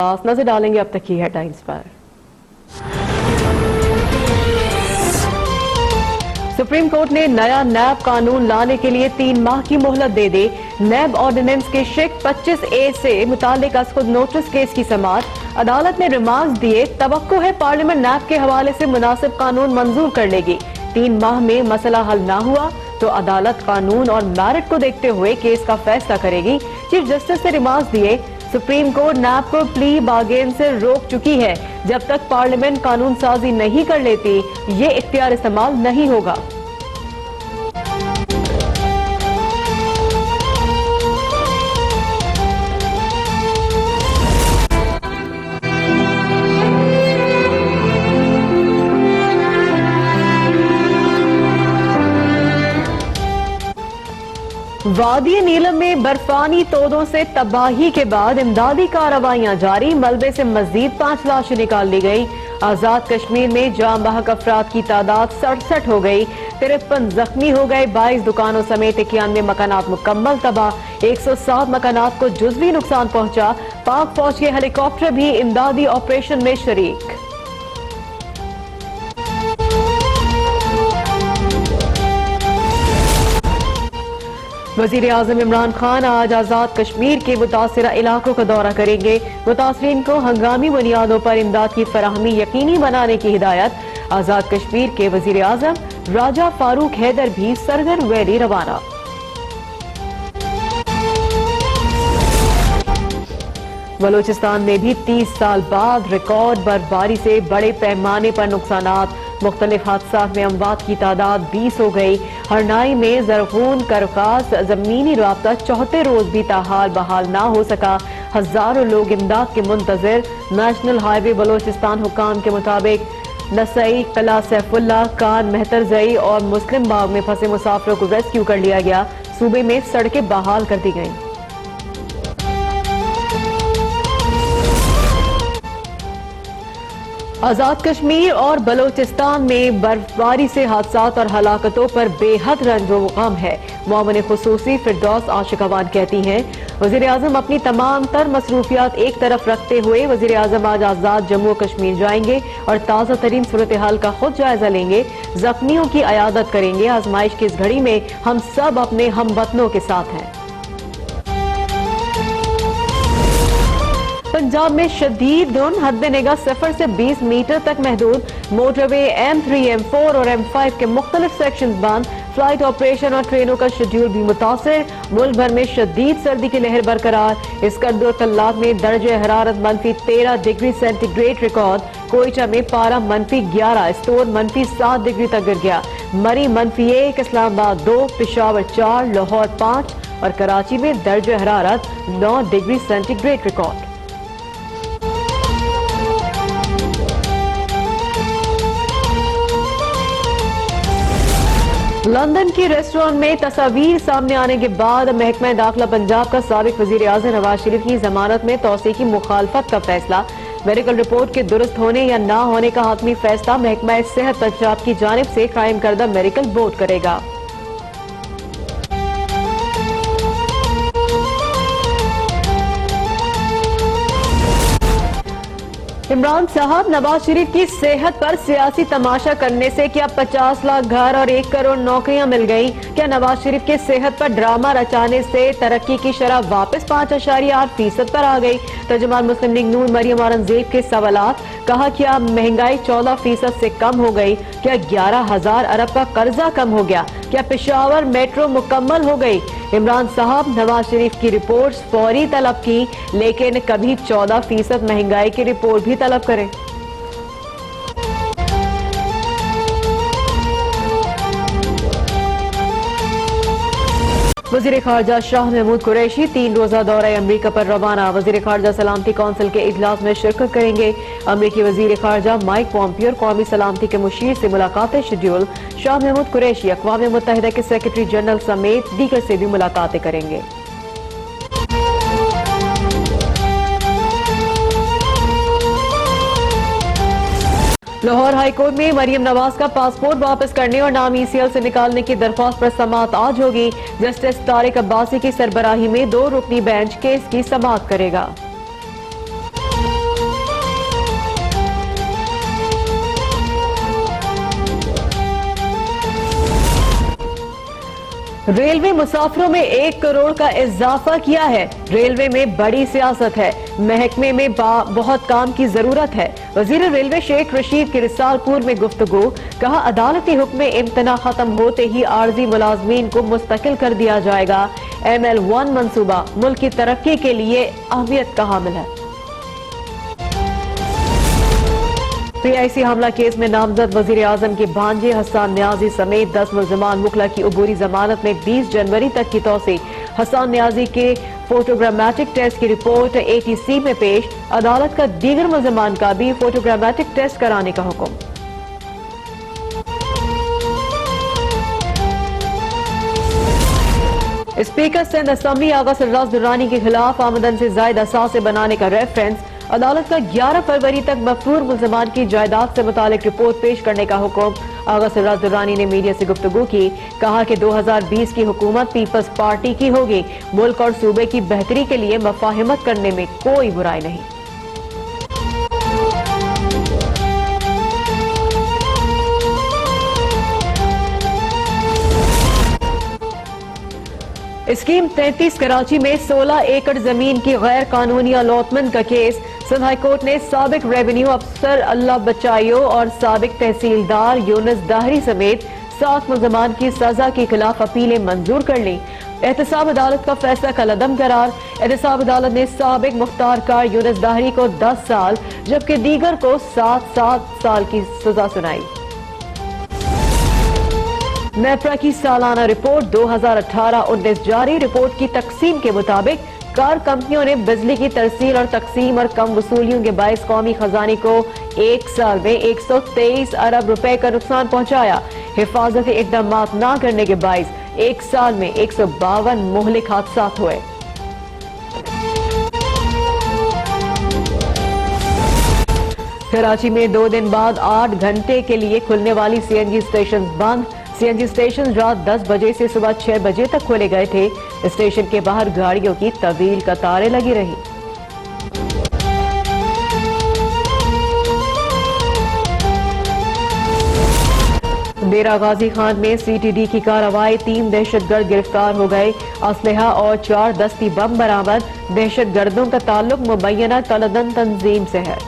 नजर डालेंगे अब तक की हेडलाइंस पर। सुप्रीम कोर्ट ने नया नैब कानून लाने के लिए 3 माह की मोहलत दे दी। नैब ऑर्डिनेंस के शिक 25A से मुतालिक खुद नोटिस केस की समाअत। अदालत ने रिमांड दिए। तवक्को है पार्लियामेंट नैब के हवाले से मुनासिब कानून मंजूर कर लेगी। 3 माह में मसला हल ना हुआ तो अदालत कानून और मैरिट को देखते हुए केस का फैसला करेगी। चीफ जस्टिस ने रिमांड दिए। सुप्रीम कोर्ट नैब को प्ली बार्गेन से रोक चुकी है। जब तक पार्लियामेंट कानून साजी नहीं कर लेती ये इख्तियार इस्तेमाल नहीं होगा। वादी नीलम में बर्फानी तोदों से तबाही के बाद इमदादी कार्रवाइयां जारी। मलबे से मजीद 5 लाशें निकाल ली गई। आजाद कश्मीर में जाम बहक अफराद की तादाद 67 हो गई। 53 जख्मी हो गए। 22 दुकानों समेत 91 मकानात मुकम्मल तबाह। 107 मकानात को जुज़वी नुकसान पहुंचा। पाक फौज के हेलीकॉप्टर भी इमदादी ऑपरेशन में शरीक। वजीर आजम इमरान खान आज आजाद कश्मीर के मुतासिरा इलाकों का दौरा करेंगे। मुतासरीन को हंगामी बुनियादों पर इमदाद की फराहमी यकीनी बनाने की हिदायत। आजाद कश्मीर के वजीर आजम राजा फारूक हैदर भी सरगर्म वैली रवाना। बलोचिस्तान में भी 30 साल बाद रिकॉर्ड बर्फबारी से बड़े पैमाने पर नुकसानात। मुख्तलिफ हादसात में अमवात की तादाद 20 हो गई। हरनाई में जरगून करकास जमीनी राब्ता चौथे रोज भी ताहाल बहाल ना हो सका। हजारों लोग इमदाद के मुंतजर। नेशनल हाईवे बलोचिस्तान हुकाम के मुताबिक नसई, कला सैफुल्ला, कान मेहतरजई और मुस्लिम बाग में फंसे मुसाफिरों को रेस्क्यू कर लिया गया। सूबे में सड़कें बहाल कर दी गईं। आजाद कश्मीर और बलोचिस्तान में बर्फबारी से हादसात और हलाकतों पर बेहद रंज व गम है। मुआविन खुसूसी फिरदौस आशिकवान कहती हैं वजीर आजम अपनी तमाम तर मसरूफियात एक तरफ रखते हुए वजीर आजम आज आजाद जम्मू कश्मीर जाएंगे और ताज़ा तरीन सूरत हाल का खुद जायजा लेंगे। जख्मियों की अयादत करेंगे। आजमाइश की इस घड़ी में हम सब अपने हमवतनों के साथ हैं। पंजाब में शदीद धुंध। हद निगाह 0 से 20 मीटर तक महदूद। मोटरवे M3, M4 और M5 के मुख्तलिफ सेक्शन बंद। फ्लाइट ऑपरेशन और ट्रेनों का शेड्यूल भी मुतासिर। मुल्क भर में शदीद सर्दी की लहर बरकरार। इसकंदर और तल्लात में दर्जे हरारत -13 डिग्री सेंटीग्रेड रिकॉर्ड। कोयटा में पारा -11, स्टोर -7 डिग्री तक गिर गया। मरी -1, इस्लामाबाद 2, पिशावर 4, लाहौर 5 और कराची में दर्जे हरारत 9 डिग्री सेंटीग्रेड रिकॉर्ड। लंदन की रेस्टोरेंट में तस्वीर सामने आने के बाद महकमा दाखिला पंजाब का साबिक वजीर आज़म नवाज शरीफ की जमानत में तौसीए की मुखालफत का फैसला। मेडिकल रिपोर्ट के दुरुस्त होने या ना होने का हातमी फैसला महकमा सेहत पंजाब की जानिब से कायम करदा मेडिकल बोर्ड करेगा। इमरान साहब नवाज शरीफ की सेहत पर सियासी तमाशा करने से क्या 50 लाख घर और 1 करोड़ नौकरियां मिल गई? क्या नवाज शरीफ की सेहत पर ड्रामा रचाने से तरक्की की शरह वापस 5.8% पर आ गई? तर्जुमान मुस्लिम लीग नून मरियम औरंगजेब के सवालात। कहा क्या महंगाई 14% से कम हो गई? क्या 11,000 अरब का कर्जा कम हो गया? क्या पेशावर मेट्रो मुकम्मल हो गई? इमरान साहब नवाज शरीफ की रिपोर्ट्स फौरी तलब की, लेकिन कभी 14% महंगाई की रिपोर्ट भी तलब करें। वजीर खारजा शाह महमूद कुरैशी 3 रोजा दौरा अमरीका पर रवाना। वजीर खारजा सलामती कौंसिल के इजलास में शिरकत करेंगे। अमरीकी वजीर खारजा माइक पॉम्पियो और कौमी सलामती के मुशीर से मुलाकातें शेड्यूल। शाह महमूद कुरैशी अक़वाम मुत्तहिदा के सेक्रेटरी जनरल समेत दीगर से भी मुलाकातें करेंगे। लाहौर हाईकोर्ट में मरियम नवाज का पासपोर्ट वापस करने और नाम ECL से निकालने की दरख्वास्त पर समाअत आज होगी। जस्टिस तारिक अब्बासी की सरबराही में 2 रुकनी बेंच केस की समाअत करेगा। रेलवे मुसाफिरों में 1 करोड़ का इजाफा किया है। रेलवे में बड़ी सियासत है। महकमे में बहुत काम की जरूरत है। वजीर रेलवे शेख रशीद की रिसालपुर में गुफ्तगू। कहा, अदालती हुक्म इम्तना खत्म होते ही आर्जी मुलाजमीन को मुस्तकिल कर दिया जाएगा। ML1 मंसूबा मुल्क की तरक्की के लिए अहमियत का हामिल है। PIC हमला केस में नामजद वजीर आजम के भांजे हसन न्याजी समेत 10 मुल्जिमान मुखला की अबूरी जमानत में 20 जनवरी तक की तौसीक। हसन न्याजी के फोटोग्रामेटिक टेस्ट की रिपोर्ट ATC में पेश। अदालत का दीगर मुल्जिमान का भी फोटोग्रामेटिक टेस्ट कराने का हुक्म। स्पीकर सिंध असेंबली आगा सरराज दुर्रानी के खिलाफ आमदन से जायद असासे बनाने का रेफरेंस। अदालत का 11 फरवरी तक मफरूर मुल्जिमान की जायदाद से मुतालिक रिपोर्ट पेश करने का हुक्म। आगा सरराज दुर्रानी ने मीडिया से गुफ्तगू की। कहा कि 2020 की हुकूमत पीपल्स पार्टी की होगी। मुल्क और सूबे की बेहतरी के लिए मफाहिमत करने में कोई बुराई नहीं। स्कीम 33 कराची में 16 एकड़ जमीन की गैर कानूनी अलॉटमेंट का केस। सिंध हाई कोर्ट ने साबिक रेवेन्यू अफसर अल्लाह बचाइयो और साबिक तहसीलदार यूनुस दाहरी समेत 7 मुल्जिमान की सजा के खिलाफ अपीलें मंजूर कर ली। एहतसाब अदालत का फैसला कलअदम करार। एहतसाब अदालत ने साबिक मुख्तार कार यूनुस दाहरी को 10 साल जबकि दीगर को 7 साल की सजा सुनाई। नेपरा की सालाना रिपोर्ट 2018-19 जारी। रिपोर्ट की तकसीम के मुताबिक कार कंपनियों ने बिजली की तरसील और तकसीम और कम वसूलियों के बायस कौमी खजाने को एक साल में 123 अरब रुपए का नुकसान पहुंचाया। हिफाजती इकदाम न करने के बायस एक साल में 152 मुहलिक हादसा हुए। कराची में 2 दिन बाद 8 घंटे के लिए खुलने वाली CNG स्टेशन बंद। CNG स्टेशन रात 10 बजे से सुबह 6 बजे तक खोले गए थे। स्टेशन के बाहर गाड़ियों की तवील कतारें लगी रही। डेरा गाजी खान में CTD की कार्रवाई। 3 दहशतगर्द गिरफ्तार हो गए। असलहा और 4 दस्ती बम बरामद। दहशतगर्दों का ताल्लुक मुबैना तलदन तंजीम से है।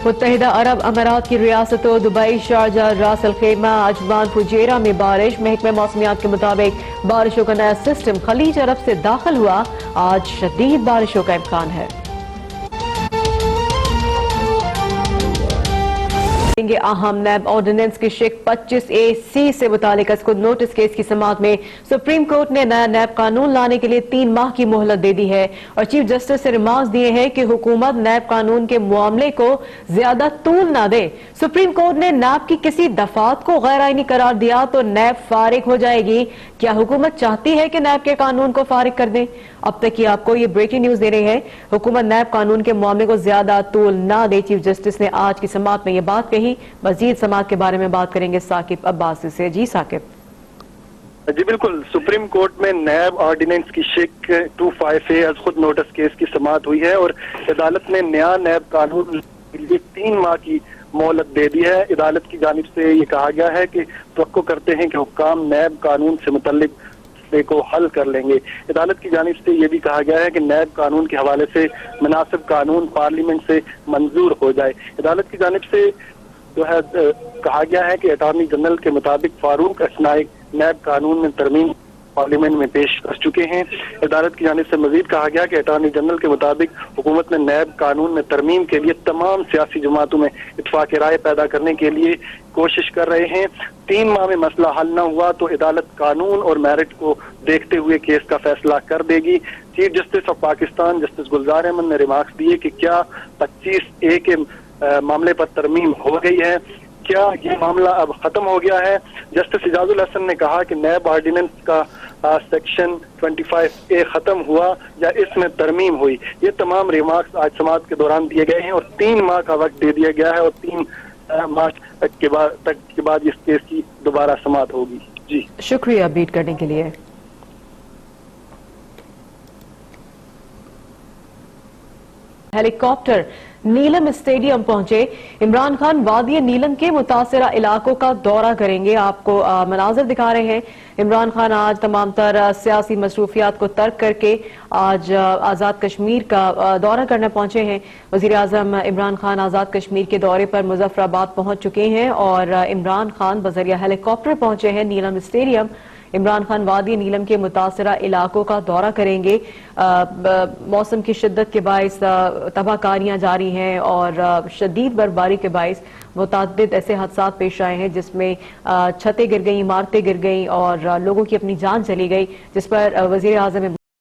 मुत्तहिदा अरब अमारात की रियासतों दुबई, शारजा, रास अल खैमा, अजमान, फुजेरा में बारिश। महकमे मौसमियात के मुताबिक बारिशों का नया सिस्टम खलीज अरब से दाखिल हुआ। आज शदीद बारिशों का इम्कान है। अहम नैब ऑर्डिनेंस की शिक 25AC से मुतालिक खुद नोटिस केस की समाअत में सुप्रीम कोर्ट ने नया नैब कानून लाने के लिए 3 माह की मोहलत दे दी है और चीफ जस्टिस से रिमार्क्स दिए हैं कि हुकूमत नैब कानून के मामले को ज्यादा तूल ना दे। सुप्रीम कोर्ट ने नैब की किसी दफात को गैर आईनी करार दिया तो नैब फारिग हो जाएगी। क्या हुकूमत चाहती है कि नैब के कानून को फारिग कर दें? अब तक की आपको ये ब्रेकिंग न्यूज दे रहे हैं। हुकूमत नैब कानून के मामले को ज्यादा तूल ना दे। चीफ जस्टिस ने आज की समाअत में ये बात कही। मजीद समाअत के बारे में बात करेंगे साकिब अब्बासी से। जी साकिब। जी बिल्कुल, सुप्रीम कोर्ट में नैब ऑर्डिनेंस की शिक 25A आज खुद नोटिस केस की समाअत हुई है और अदालत ने नया नैब कानून के लिए 3 माह की मोहलत दे दी है। अदालत की जानिब से ये कहा गया है कि तवक्को करते हैं कि हुक्काम नैब कानून से मुतल्लिक को हल कर लेंगे। अदालत की जानिब से यह भी कहा गया है कि नैब कानून के हवाले से मुनासिब कानून पार्लियामेंट से मंजूर हो जाए। अदालत की जानिब से जो है कहा गया है कि अटॉर्नी जनरल के मुताबिक फारूक असनाइक नैब कानून में तरमीम पार्लियामेंट में पेश कर चुके हैं। अदालत की जानिब से मजीद कहा गया कि अटॉर्नी जनरल के मुताबिक हुकूमत ने नैब कानून में तरमीम के लिए तमाम सियासी जमातों में इत्फाक राय पैदा करने के लिए कोशिश कर रहे हैं। 3 माह में मसला हल न हुआ तो अदालत कानून और मेरिट को देखते हुए केस का फैसला कर देगी। Chief justice of Pakistan justice Gulzar Ahmed ने रिमार्क्स दिए कि क्या 25A के मामले पर तरमीम हो गई है, क्या ये मामला अब खत्म हो गया है। जस्टिस इजाजुल हसन ने कहा कि नैब ऑर्डिनेंस का सेक्शन 25A खत्म हुआ या इसमें तरमीम हुई। ये तमाम रिमार्क्स आज समाअत के दौरान दिए गए हैं और 3 माह का वक्त दे दिया गया है और 3 माह तक के बाद इस केस की दोबारा समाअत होगी। जी शुक्रिया अपडेट करने के लिए। हेलीकॉप्टर नीलम स्टेडियम पहुंचे। इमरान खान वादी नीलम के मुतासरा इलाकों का दौरा करेंगे। आपको मनाजिर दिखा रहे हैं। इमरान खान आज तमाम तर सियासी मसरूफियात को तर्क करके आज आज़ाद कश्मीर का दौरा करने पहुंचे हैं। वज़ीर आज़म इमरान खान आज़ाद कश्मीर के दौरे पर मुजफ्फराबाद पहुंच चुके हैं और इमरान खान बजरिया हेलीकॉप्टर पहुंचे हैं नीलम स्टेडियम। इमरान खान वादी नीलम के मुतासरा इलाकों का दौरा करेंगे। मौसम की शिद्दत के बायस तबाहकारियां जारी हैं और शदीद बर्फबारी के बायस मुतादिद ऐसे हादसात पेश आए हैं जिसमें छतें गिर गई, इमारतें गिर गई और लोगों की अपनी जान चली गई, जिस पर वज़ीर आज़म